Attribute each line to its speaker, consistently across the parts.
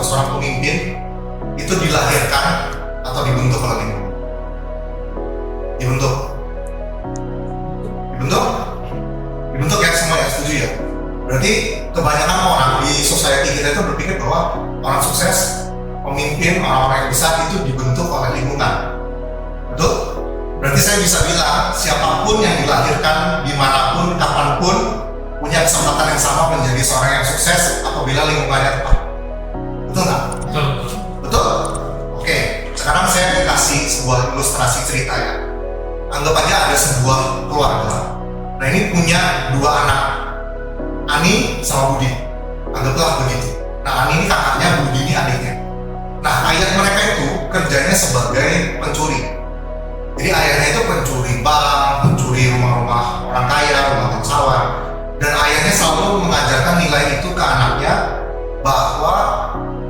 Speaker 1: seorang pemimpin itu dilahirkan atau dibentuk oleh lingkungan? Dibentuk ya, semua ya, setuju ya? Berarti kebanyakan orang di society kita itu berpikir bahwa orang sukses, pemimpin, orang-orang yang besar itu dibentuk oleh lingkungan. Betul? Berarti saya bisa bilang siapapun yang dilahirkan dimanapun, kapanpun punya kesempatan yang sama menjadi seorang yang sukses apabila lingkungannya tepat. Betul nggak?
Speaker 2: Betul.
Speaker 1: Betul? Oke, sekarang saya kasih sebuah ilustrasi cerita ya. Anggap aja ada sebuah keluarga. Nah ini punya dua anak, Ani sama Budi. Anggaplah begitu. Nah Ani ini kakaknya, Budi ini adiknya. Nah ayah mereka itu kerjanya sebagai pencuri. Jadi ayahnya itu pencuri bank, pencuri rumah-rumah orang kaya, rumah bangsawan. Dan ayahnya selalu mengajarkan nilai itu ke anaknya bahwa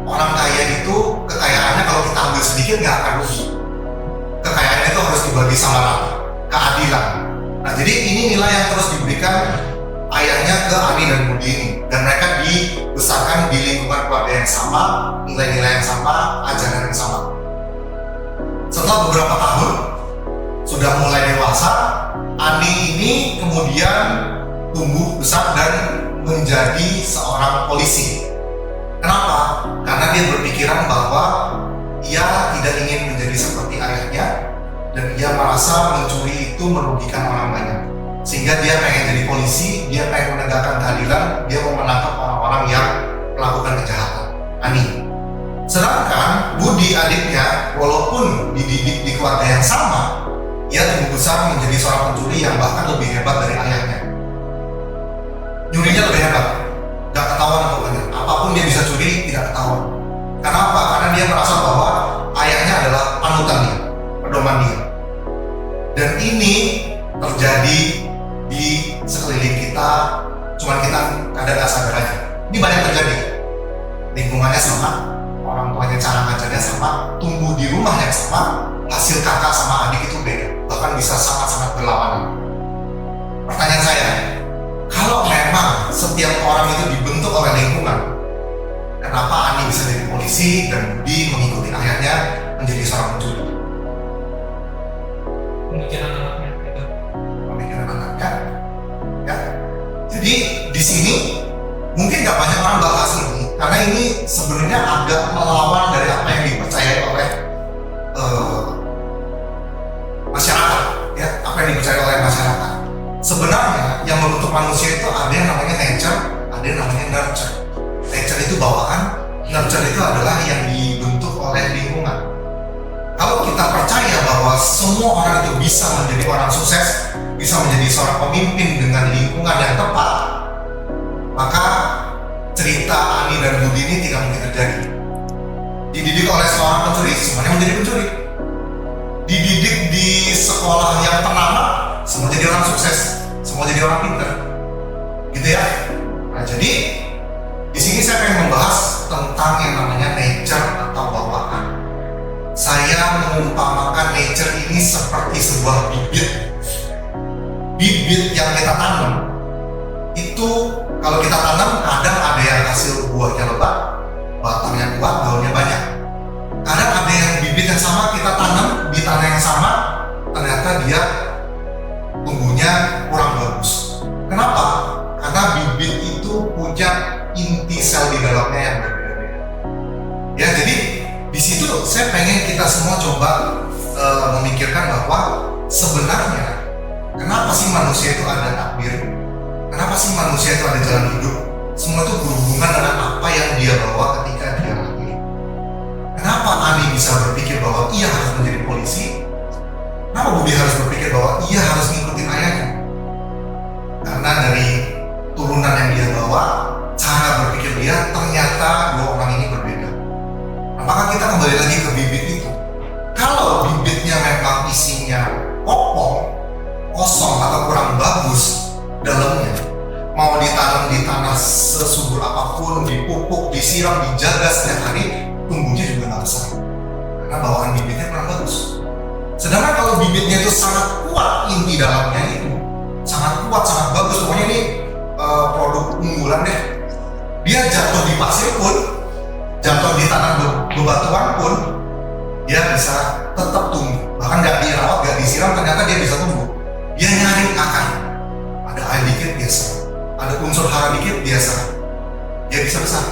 Speaker 1: orang kaya itu kekayaannya kalau kita ambil sedikit nggak akan rugi. Kekayaannya itu harus dibagi sama rata, keadilan. Nah jadi ini nilai yang terus diberikan ayahnya ke Ani dan Budi ini. Dan mereka dibesarkan di lingkungan keluarga yang sama, nilai-nilai yang sama, ajaran yang sama. Setelah beberapa tahun, sudah mulai dewasa, Ani ini kemudian tumbuh besar dan menjadi seorang polisi. Kenapa? Karena dia berpikiran bahwa ia tidak ingin menjadi seperti ayahnya dan dia merasa mencuri itu merugikan orang banyak. Sehingga dia pengen jadi polisi, dia pengen menegakkan keadilan, dia mau menangkap orang-orang yang melakukan kejahatan. Ani. Sedangkan Budi adiknya, walaupun dididik di keluarga yang sama, ia tumbuh besar menjadi seorang pencuri yang bahkan lebih hebat dari ayahnya. Nyurinya lebih hebat, gak ketahuan pokoknya. Apapun dia bisa curi, tidak ketahuan. Kenapa? Karena dia merasa bahwa ayahnya adalah panutan dia, pedoman dia. Dan ini terjadi di sekeliling kita, cuman kita kadang gak sadar aja. Ini banyak terjadi. Lingkungannya sama, orang tuanya cara ngajarnya sama, tumbuh di rumah yang sama, hasil kakak sama adik itu beda, bahkan bisa sangat-sangat berlawanan. Pertanyaan saya, kalau memang setiap orang itu dibentuk oleh lingkungan, kenapa Ani bisa jadi polisi dan Budi mengikuti ayahnya menjadi seorang pencuri?
Speaker 2: Pemikiran anaknya itu.
Speaker 1: Pemikiran anaknya, ya. Jadi di sini mungkin gak banyak orang bahas ini, karena ini sebenarnya agak melawan dari apa yang dipercayai oleh masyarakat, ya, apa yang dipercaya oleh masyarakat. Sebenarnya yang membentuk manusia itu ada yang namanya nature, ada yang namanya nurture. Nature itu bawaan, nurture itu adalah yang dibentuk oleh lingkungan. Kalau kita percaya bahwa semua orang itu bisa menjadi orang sukses, bisa menjadi seorang pemimpin dengan lingkungan yang tepat, maka cerita Ani dan Budi ini tidak mungkin terjadi. Dididik oleh seorang pencuri, semuanya menjadi pencuri. Dididik di sekolah yang ternama, semua jadi orang sukses, semua jadi orang pintar, gitu ya. Nah jadi di sini saya pengen membahas tentang yang namanya nature atau bawaan. Saya mengumpamakan nature ini seperti sebuah bibit. Bibit yang kita tanam itu kalau kita tanam kadang ada yang hasil buahnya lebat, batangnya kuat, daunnya banyak. Kadang ada yang bibit yang sama kita tanam di tanah yang sama, ternyata dia tumbuhnya kurang bagus. Kenapa? Karena bibit itu punya inti sel di dalamnya yang berbeda-beda. Ya, jadi di situ saya pengen kita semua coba memikirkan bahwa sebenarnya kenapa sih manusia itu ada takdir? Kenapa sih manusia itu ada jalan hidup? Semua itu berhubungan dengan apa yang dia bawa ketika dia lahir. Kenapa Ani bisa berpikir bahwa ia harus menjadi polisi? Kenapa Budi harus berpikir bahwa ia harus ngikutin ayahnya? Karena dari turunan yang dia bawa, cara berpikir dia, ternyata dua orang ini berbeda. Nah, maka kita kembali lagi ke bibit itu. Kalau bibitnya memang isinya kosong atau kurang bagus dalamnya, mau ditanam di tanah sesubur apapun, dipupuk, disiram, dijaga setiap hari, tumbuhnya juga nggak besar. Karena bawaan bibitnya kurang bagus. Sedangkan kalau bibitnya itu sangat kuat, inti dalamnya itu sangat kuat, sangat bagus, pokoknya ini produk unggulan deh. Dia jatuh di pasir pun jatuh di tanah bebatuan pun dia bisa tetap tumbuh, bahkan nggak dirawat, nggak disiram, ternyata dia bisa tumbuh. Dia nyari akar, ada air dikit biasa, ada unsur hara dikit biasa, dia bisa besar.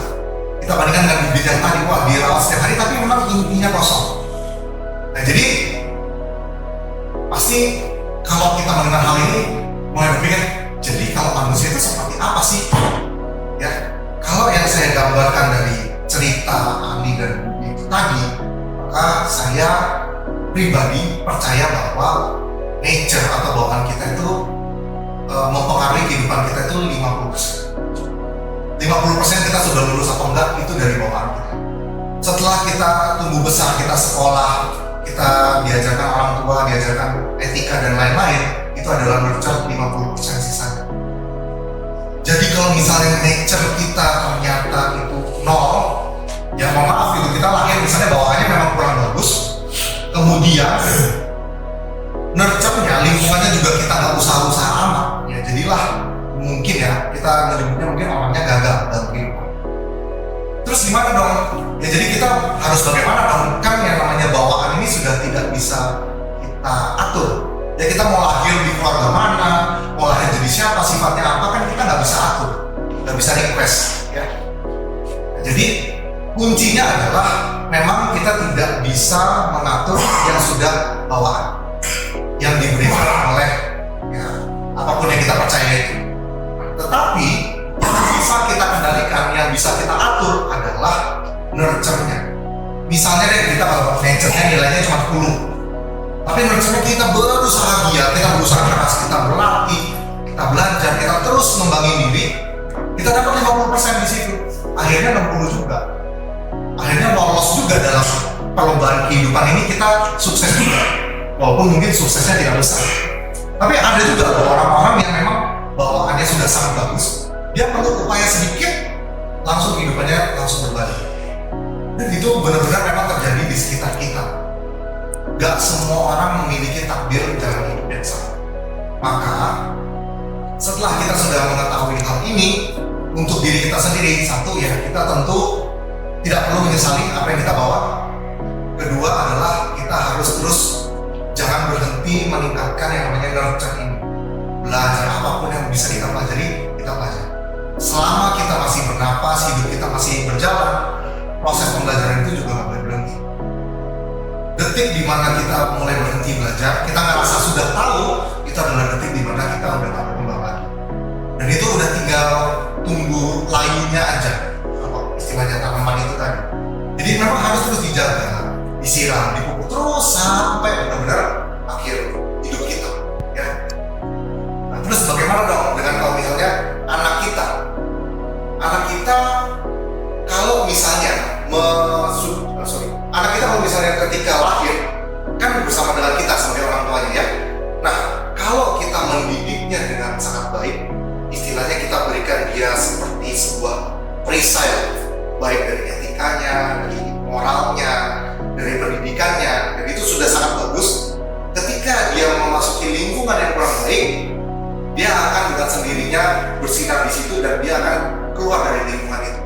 Speaker 1: Kita bandingkan dengan bibit yang tadi, wah dirawat setiap hari tapi memang intinya kosong. Nah jadi pasti kalau kita mendengar hal ini mulai berpikir, jadi kalau manusia itu seperti apa sih? Ya, kalau yang saya gambarkan dari cerita Andi dan Budi itu tadi, maka saya pribadi percaya bahwa nature atau bawaan kita itu mempengaruhi kehidupan kita itu 50%. 50% kita sudah lulus atau enggak itu dari bawaan kita. Setelah kita tumbuh besar, kita sekolah, kita diajarkan orang tua, diajarkan etika dan lain-lain, itu adalah nurture 50% sisanya. Jadi kalau misalnya nature kita ternyata itu nol, ya mohon maaf itu kita lahir misalnya bawaannya memang kurang bagus, kemudian nurture-nya, lingkungannya juga kita nggak usaha-usaha amat, ya jadilah mungkin ya kita menyebutnya mungkin orangnya gagal dalam kehidupan. Terus gimana dong? Ya jadi kita harus bagaimana dong? Kan yang namanya bawaan ini sudah tidak bisa kita atur. Ya kita mau lahir di keluarga mana, mau lahir jadi siapa, sifatnya apa, kan kita nggak bisa atur, nggak bisa request ya. Jadi kuncinya adalah memang kita tidak bisa mengatur yang sudah bawaan, yang diberikan oleh ya, apapun yang kita percaya itu. Tetapi yang bisa kita kendalikan, yang bisa kita atur adalah nurture-nya. Misalnya deh kita kalau nature-nya nilainya cuma 10, tapi nurture-nya kita berusaha giat, kita berusaha keras, kita berlatih, kita belajar, kita terus mengembangin diri, kita dapat 50% di situ. Akhirnya 60 juga. Akhirnya lolos juga dalam perlombaan kehidupan ini, kita sukses juga. Walaupun mungkin suksesnya tidak besar. Tapi ada juga orang-orang yang memang bawaannya sudah sangat bagus, dia perlu upaya sedikit, langsung kehidupannya langsung berbalik. Dan itu benar-benar memang terjadi di sekitar kita. Gak semua orang memiliki takdir jalan hidup yang sama. Maka setelah kita sudah mengetahui hal ini untuk diri kita sendiri, satu ya kita tentu tidak perlu menyesali apa yang kita bawa. Kedua adalah kita harus terus jangan berhenti meningkatkan yang namanya nurture ini. Belajar apapun yang bisa kita pelajari, kita pelajari. Selama kita masih bernapas, hidup kita masih berjalan, proses pembelajaran itu juga nggak boleh berhenti. Detik di mana kita mulai berhenti belajar, kita ngerasa sudah tahu, itu adalah detik di mana kita udah tak berkembang lagi. Dan itu udah tinggal tunggu layunya aja, apa istilahnya tanaman itu tadi. Jadi memang harus terus dijaga, disiram, dipupuk terus sampai benar-benar akhir hidup kita. Ya. Nah, terus bagaimana dong dengan kalau misalnya anak kita kalau misalnya anak kita kalau misalnya ketika lahir kan bersama dengan kita sebagai orang tuanya ya. Nah kalau kita mendidiknya dengan sangat baik, istilahnya kita berikan dia seperti sebuah perisai, baik dari etikanya, dari moralnya, dari pendidikannya, dan itu sudah sangat bagus. Ketika dia memasuki lingkungan yang kurang baik, dia akan dengan sendirinya bersinar di situ dan dia akan keluar dari lingkungan itu.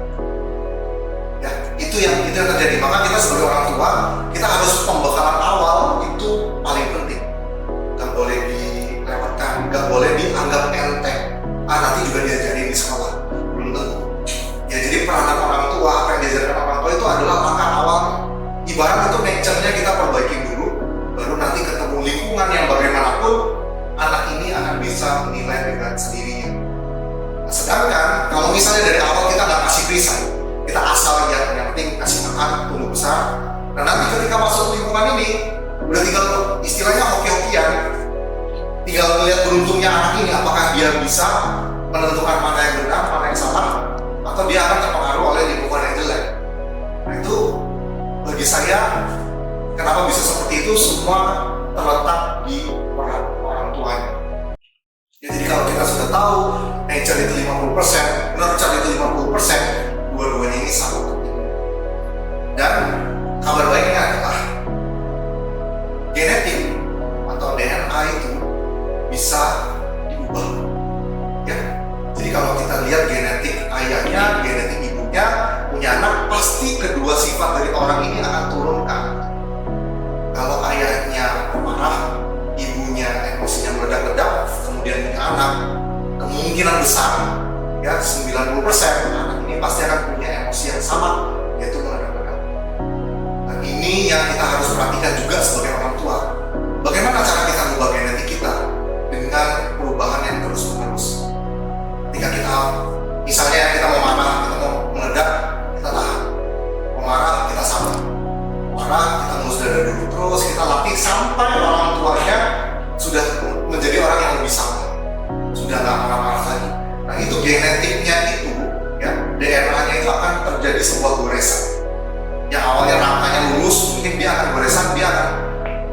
Speaker 1: Ya, itu yang terjadi. Maka kita sebagai orang tua, kita harus pembekalan awal itu paling penting. Gak boleh dilewatkan, gak boleh dianggap enteng. Nanti juga diajarin di sekolah, belum tentu. Ya jadi peranan orang tua, apa yang diajarkan orang tua itu adalah langkah awal. Ibarat itu nature-nya kita perbaiki dulu, baru nanti ketemu lingkungan yang bagaimanapun, anak ini akan bisa menilai dengan sendirinya. Nah, sedangkan kalau misalnya dari awal kita nggak kasih perisai, kita asal lihat, yang penting kasih makan, tumbuh besar. Nah nanti ketika masuk lingkungan ini, udah tinggal istilahnya hoki-hokian, tinggal melihat beruntungnya anak ini, apakah dia bisa menentukan mana yang benar, mana yang salah, atau dia akan terpengaruh oleh lingkungan yang jelek. Nah itu bagi saya, kenapa bisa seperti itu, semua terletak di orang tuanya. Ya, jadi kalau kita sudah tahu nature itu 50%, nurture itu 50%, dua-duanya ini sangat penting. Dan kabar baiknya adalah genetik atau DNA itu bisa diubah. Ya, jadi kalau kita lihat genetik ayahnya, genetik ibunya punya anak, pasti kedua besar, ya 90% anak ini pasti akan punya emosi yang sama, yaitu mengada-ngada. Nah, ini yang kita harus perhatikan juga sebagai orang tua. Bagaimana cara kita mengubah genetik kita dengan perubahan yang terus-menerus. Ketika kita, misalnya kita mau marah, kita mau meledak, kita tahan. Mau marah, kita sabar. Marah, kita ngurus dada dulu, terus kita latih sampai orang tuanya sudah menjadi orang yang lebih sabar, sudah nggak marah-marah lagi. Nah, itu genetiknya itu, ya, DNA-nya itu akan terjadi sebuah goresan. Yang awalnya rangkanya lurus, mungkin dia akan goresan, dia akan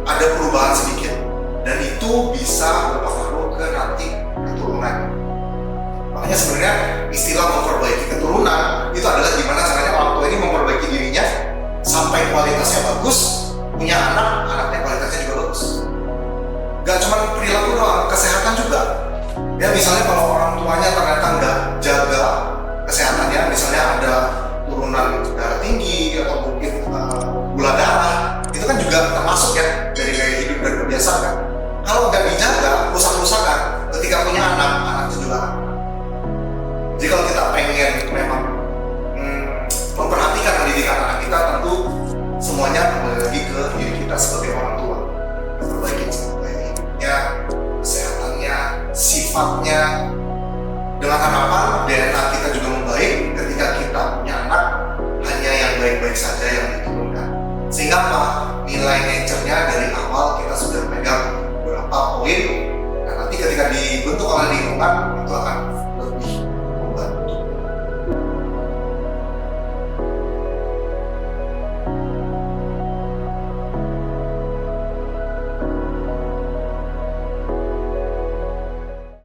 Speaker 1: ada perubahan sedikit, dan itu bisa berpengaruh ke nanti keturunan. Makanya sebenarnya istilah memperbaiki keturunan itu adalah gimana caranya orang tua ini memperbaiki dirinya sampai kualitasnya bagus, punya anak, anaknya kualitasnya juga bagus. Gak cuma perilaku doang, kesehatan juga. Ya misalnya kalau orang tuanya ternyata nggak jaga kesehatannya, misalnya ada turunan darah tinggi atau mungkin gula darah, itu kan juga termasuk ya dari gaya hidup dan kebiasaan. Kalau nggak dijaga, rusak-rusakan, ketika punya anak, anak itu juga. Jadi kalau kita pengen memang memperhatikan pendidikan anak kita, tentu semuanya kembali lagi ke diri kita sebagai orang tua. Perbaiki gaya hidupnya, kesehatannya, sifatnya, dengan harapan DNA kita juga membaik ketika kita punya anak, hanya yang baik-baik saja yang diturunkan. Sehingga apa? Nilai nature-nya dari